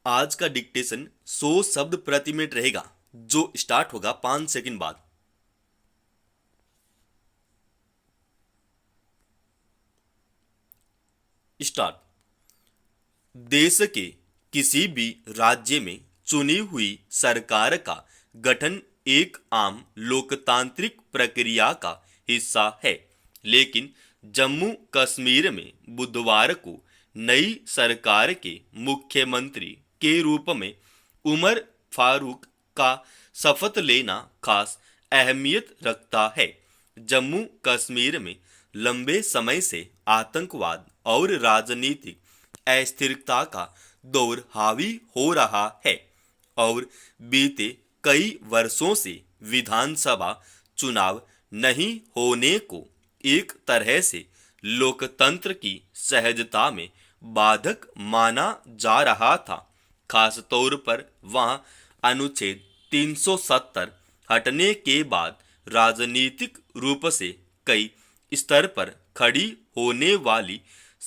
आज का डिक्टेशन 100 शब्द प्रति मिनट रहेगा, जो स्टार्ट होगा 5 सेकंड बाद। स्टार्ट। देश के किसी भी राज्य में चुनी हुई सरकार का गठन एक आम लोकतांत्रिक प्रक्रिया का हिस्सा है, लेकिन जम्मू कश्मीर में बुधवार को नई सरकार के मुख्यमंत्री के रूप में उमर फारूक का शपथ लेना खास अहमियत रखता है। जम्मू कश्मीर में लंबे समय से आतंकवाद और राजनीतिक अस्थिरता का दौर हावी हो रहा है और बीते कई वर्षों से विधानसभा चुनाव नहीं होने को एक तरह से लोकतंत्र की सहजता में बाधक माना जा रहा था। खास तौर पर वहां अनुच्छेद 370 हटने के बाद राजनीतिक रूप से कई स्तर पर खड़ी होने वाली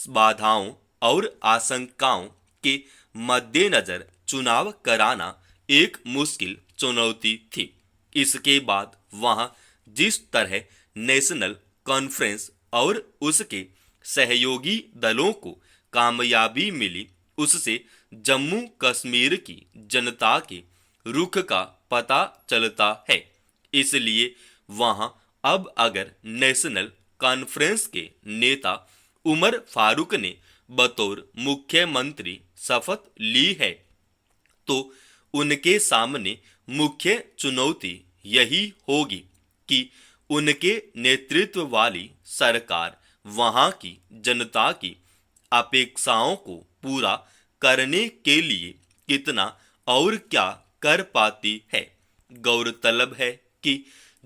बाधाओं और आशंकाओं के मद्देनजर चुनाव कराना एक मुश्किल चुनौती थी। इसके बाद वहां जिस तरह नेशनल कॉन्फ्रेंस और उसके सहयोगी दलों को कामयाबी मिली, उससे जम्मू कश्मीर की जनता के रुख का पता चलता है। इसलिए वहां अब अगर नेशनल कॉन्फ्रेंस के नेता उमर फारूक ने बतौर मुख्यमंत्री शपथ ली है, तो उनके सामने मुख्य चुनौती यही होगी कि उनके नेतृत्व वाली सरकार वहां की जनता की अपेक्षाओं को पूरा करने के लिए कितना और क्या कर पाती है। गौरतलब है कि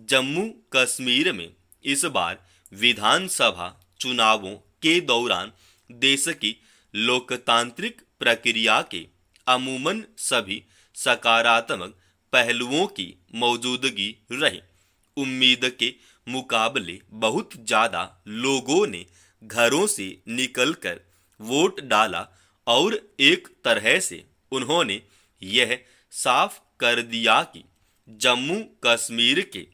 जम्मू कश्मीर में इस बार विधानसभा चुनावों के दौरान देश की लोकतांत्रिक प्रक्रिया के अमूमन सभी सकारात्मक पहलुओं की मौजूदगी रही। उम्मीद के मुकाबले बहुत ज्यादा लोगों ने घरों से निकलकर वोट डाला और एक तरह से उन्होंने यह साफ कर दिया कि जम्मू कश्मीर के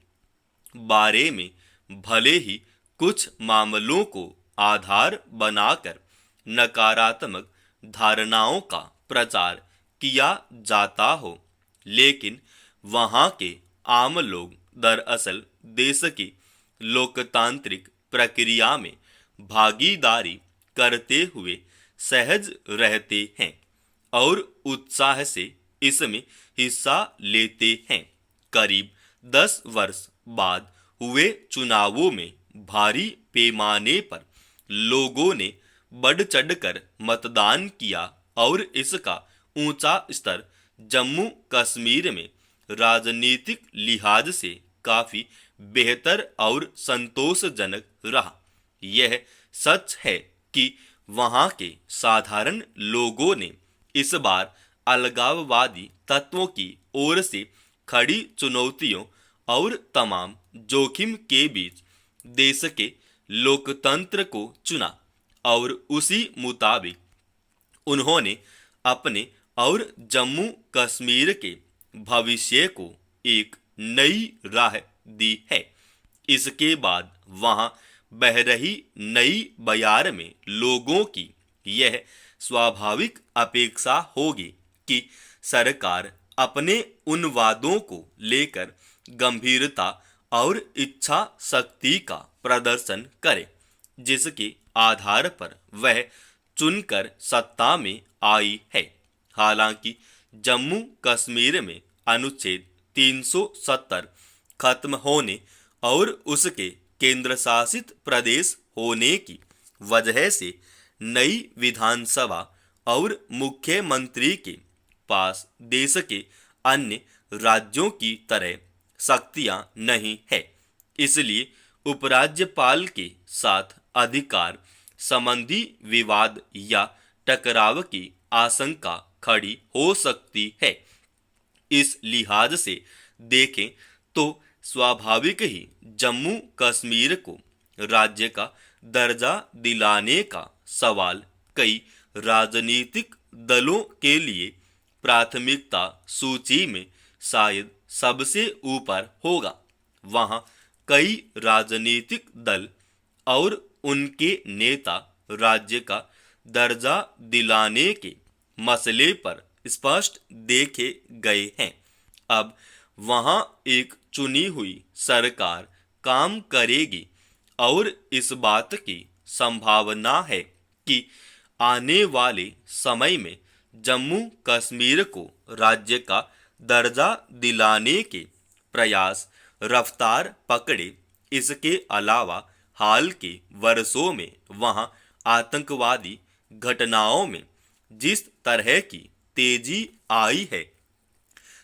बारे में भले ही कुछ मामलों को आधार बनाकर नकारात्मक धारणाओं का प्रचार किया जाता हो, लेकिन वहां के आम लोग दरअसल देश की लोकतांत्रिक प्रक्रिया में भागीदारी करते हुए सहज रहते हैं और उत्साह से इसमें हिस्सा लेते हैं। करीब 10 वर्ष बाद हुए चुनावों में भारी पैमाने पर लोगों ने बढ़ चढ़कर मतदान किया और इसका ऊंचा स्तर जम्मू कश्मीर में राजनीतिक लिहाज से काफी बेहतर और संतोषजनक रहा। यह सच है कि वहां के साधारण लोगों ने इस बार अलगाववादी तत्वों की ओर से खड़ी चुनौतियों और तमाम जोखिम के बीच देश के लोकतंत्र को चुना और उसी मुताबिक उन्होंने अपने और जम्मू कश्मीर के भविष्य को एक नई राह दी है। इसके बाद वहां बह रही नई बयार में लोगों की यह स्वाभाविक अपेक्षा होगी कि सरकार अपने उन वादों को लेकर गंभीरता और इच्छा शक्ति का प्रदर्शन करे जिसके आधार पर वह चुनकर सत्ता में आई है। हालांकि जम्मू कश्मीर में अनुच्छेद 370 खत्म होने और उसके केंद्र शासित प्रदेश होने की वजह से नई विधानसभा और मुख्यमंत्री के पास देश के अन्य राज्यों की तरह शक्तियां नहीं है। इसलिए उपराज्यपाल के साथ अधिकार संबंधी विवाद या टकराव की आशंका खड़ी हो सकती है। इस लिहाज से देखें तो स्वाभाविक ही जम्मू कश्मीर को राज्य का दर्जा दिलाने का सवाल कई राजनीतिक दलों के लिए प्राथमिकता सूची में शायद सबसे ऊपर होगा। वहां कई राजनीतिक दल और उनके नेता राज्य का दर्जा दिलाने के मसले पर स्पष्ट देखे गए हैं। अब वहां एक चुनी हुई सरकार काम करेगी और इस बात की संभावना है कि आने वाले समय में जम्मू कश्मीर को राज्य का दर्जा दिलाने के प्रयास रफ्तार पकड़े। इसके अलावा हाल के वर्षों में वहां आतंकवादी घटनाओं में जिस तरह की तेजी आई है,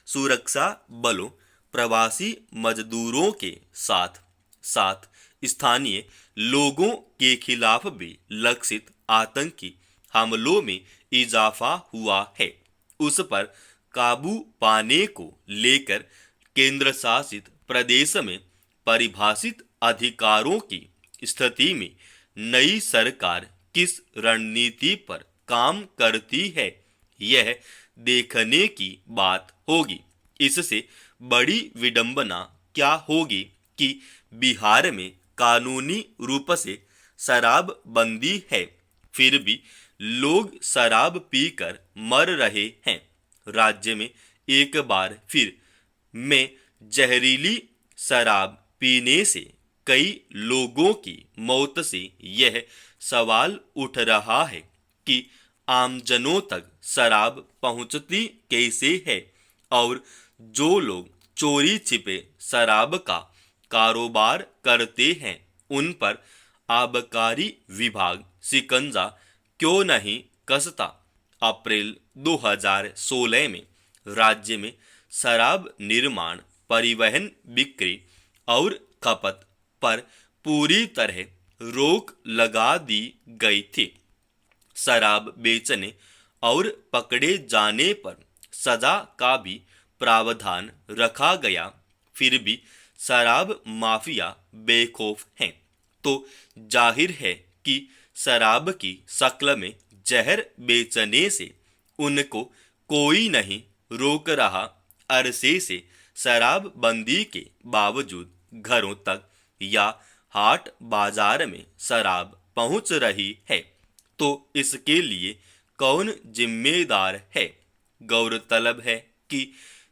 सुरक्षा बलों, प्रवासी मजदूरों के साथ साथ स्थानीय लोगों के खिलाफ भी लक्षित आतंकी हमलों में इजाफा हुआ है, उस पर काबू पाने को लेकर केंद्र शासित प्रदेश में परिभाषित अधिकारों की स्थिति में नई सरकार किस रणनीति पर काम करती है, यह देखने की बात होगी। इससे बड़ी विडंबना क्या होगी कि बिहार में कानूनी रूप से शराबबंदी है, फिर भी लोग शराब पीकर मर रहे हैं। राज्य में एक बार फिर में जहरीली शराब पीने से कई लोगों की मौत से यह सवाल उठ रहा है कि आमजनों तक शराब पहुंचती कैसे है और जो लोग चोरी छिपे शराब का कारोबार करते हैं उन पर आबकारी विभाग शिकंजा क्यों नहीं कसता। अप्रैल 2016 में राज्य में शराब निर्माण, परिवहन, बिक्री और खपत पर पूरी तरह रोक लगा दी गई थी। शराब बेचने और पकड़े जाने पर सजा का भी प्रावधान रखा गया, फिर भी शराब माफिया बेखौफ हैं, तो जाहिर है कि शराब की शक्ल में जहर बेचने से उनको कोई नहीं रोक रहा। अरसे से शराब बंदी के बावजूद घरों तक या हाट बाजार में शराब पहुंच रही है, तो इसके लिए कौन जिम्मेदार है। गौरतलब है कि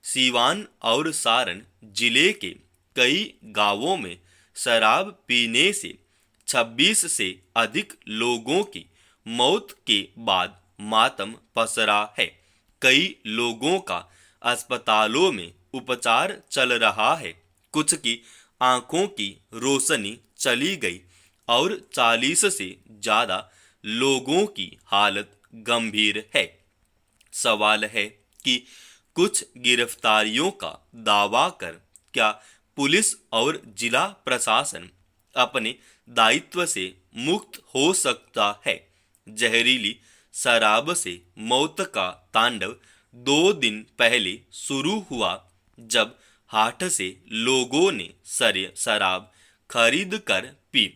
सीवान और सारण जिले के कई गांवों में शराब पीने से 26 से अधिक लोगों की मौत के बाद मातम पसरा है। कई लोगों का अस्पतालों में उपचार चल रहा है, कुछ की आंखों की रोशनी चली गई और 40 से ज्यादा लोगों की हालत गंभीर है। सवाल है कि कुछ गिरफ्तारियों का दावा कर क्या पुलिस और जिला प्रशासन अपने दायित्व से मुक्त हो सकता है। जहरीली शराब से मौत का तांडव 2 दिन पहले शुरू हुआ, जब हाट से लोगों ने शराब खरीद कर पी।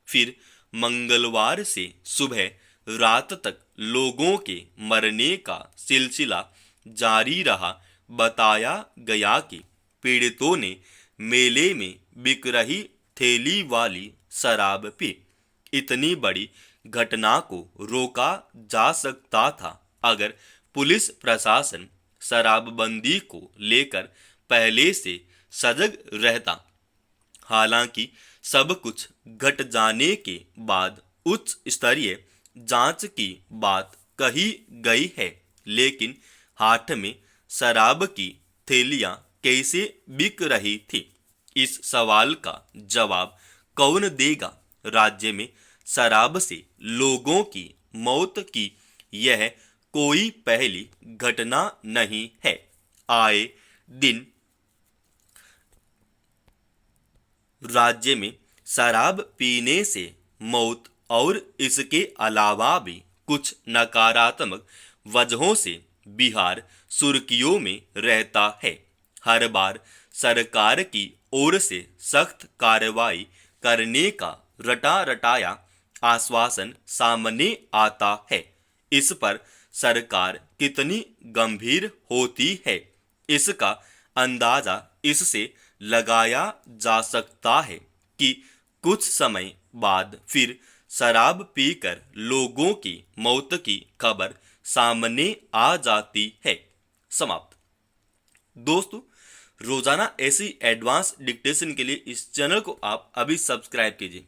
फिर मंगलवार से सुबह रात तक लोगों के मरने का सिलसिला जारी रहा। बताया गया कि पीड़ितों ने मेले में बिक रही थैली वाली शराब पी। इतनी बड़ी घटना को रोका जा सकता था अगर पुलिस प्रशासन शराबबंदी को लेकर पहले से सजग रहता। हालांकि सब कुछ घट जाने के बाद उच्च स्तरीय जांच की बात कही गई है, लेकिन हाट में शराब की थैलियां कैसे बिक रही थी, इस सवाल का जवाब कौन देगा। राज्य में शराब से लोगों की मौत की यह कोई पहली घटना नहीं है। आए दिन राज्य में शराब पीने से मौत और इसके अलावा भी कुछ नकारात्मक वजहों से बिहार सुर्खियों में रहता है। हर बार सरकार की ओर से सख्त कार्रवाई करने का रटा रटाया आश्वासन सामने आता है। इस पर सरकार कितनी गंभीर होती है, इसका अंदाजा इससे लगाया जा सकता है कि कुछ समय बाद फिर शराब पीकर लोगों की मौत की खबर सामने आ जाती है। समाप्त। दोस्तों, रोजाना ऐसी एडवांस डिक्टेशन के लिए इस चैनल को आप अभी सब्सक्राइब कीजिए।